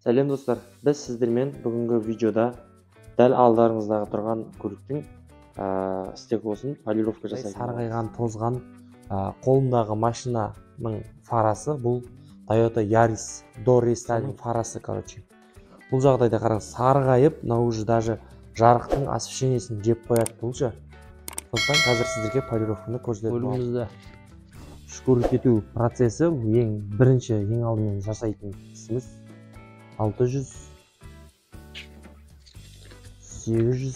Сәлем достар, біз сіздермен бүгінгі видеода дәл алдарыңыздағы тұрған көліктің стеклосын полировка жасаймыз. Сарғайған, тозған қолымдағы машинаның фарасы, бұл Toyota Yaris до рестайлинг фарасы, Бұл жағдайда қараңыз, сарғайып, мынау уже даже жарықтың освещениесін жеп қояды бұлша. Сондықтан қазір сіздерге полировканы көрсетемін. Көлігімізді шкуркету процесі ең алдымен жасайтын ісіміз 600, 800,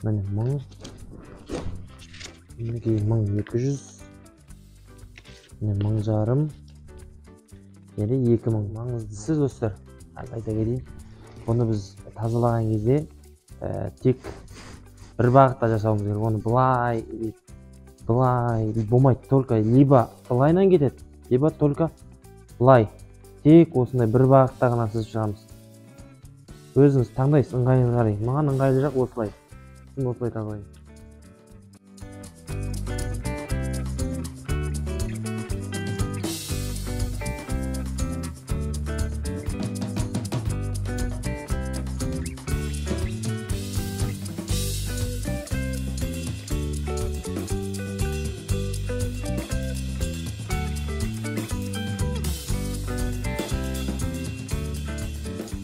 міне 1000, мінекей 1200, міне 1500, және 2000. Маңыздысы достар, айта кетейін, оны біз тазалаған кезде тек бір бағытта жасауымыз керек. Оны былай болмайды, только либо былайнан кетеді, либо только былай. Тек осындай бір бағытта ғана сызып шығамыз. Өзіңіз таңдайсыз, ыңғайыңызға қарай. Маған ыңғайлы жақ осылай. Мен осылай тазалаймын.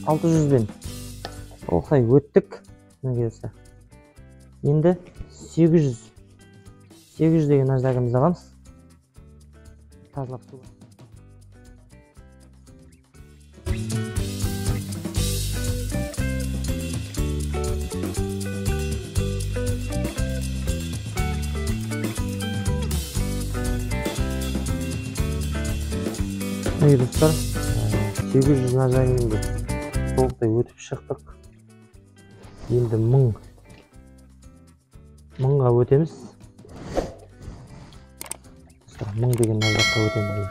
Алты жүзбен осылай өттік. Енді 800 деген наждагымызды аламыз. Тазалап су. Достар, 800 наждагымды толықтай өтіп шықтық. Енді 1000-ға өтеміз. 1000 деген наждаққа өтеміз.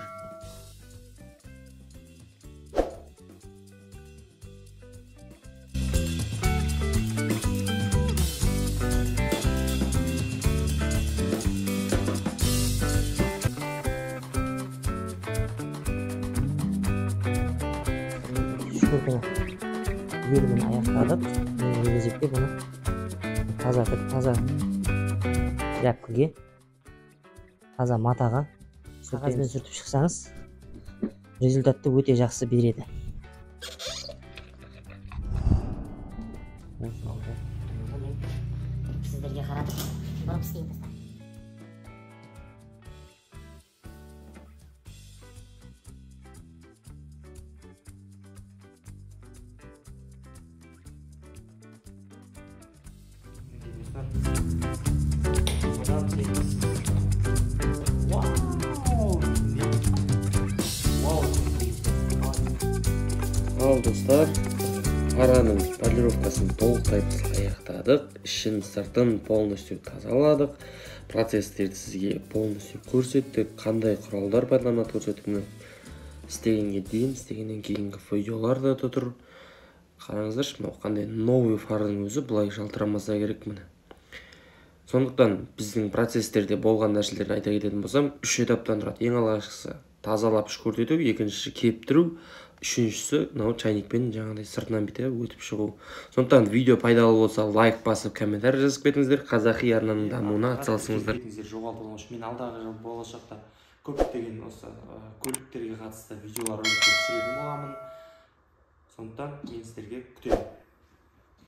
Бөлімін аяқтадық. Енді кезекте бұны таза тряпкаге, таза матаға қағазбен сүртіп шықсаңыз, результатты өте жақсы береді. Сіздерге қаратып, бұрып істейін достар. Ал достар, араның полировкасын толықтай аяқтадық. Ішін сыртын полностью тазаладық. Процесстерді сізге полностью көрсеттік. Қандай құралдар пайдаланады көрсеттік. Істегеннен кейінгі видеоларда тұр. Қараңыздаршы, қандай новый фардың өзі бұлай жалтырамаса керек міне. Сондықтан біздің процесстерде болған нәрселерді айта кететін болсам, 3 этаптан тұрады. Ең алғашқысы тазалап шкуртету, екіншісі кептіру, үшіншісі чайникпен жаңағыдай сыртынан бүйтіп өтіп шығу. Сондықтан видео пайдалы болса, лайк басып, комментарий жазып кетіңіздер. Қазақи арнаның дамуына атсалысыңыздар. Жоғалтылған үшін мен алдағы болашақта көптеген осы көліктерге қатысты видеолар түсіретін боламын. Сондықтан мен сіздерге күтемін.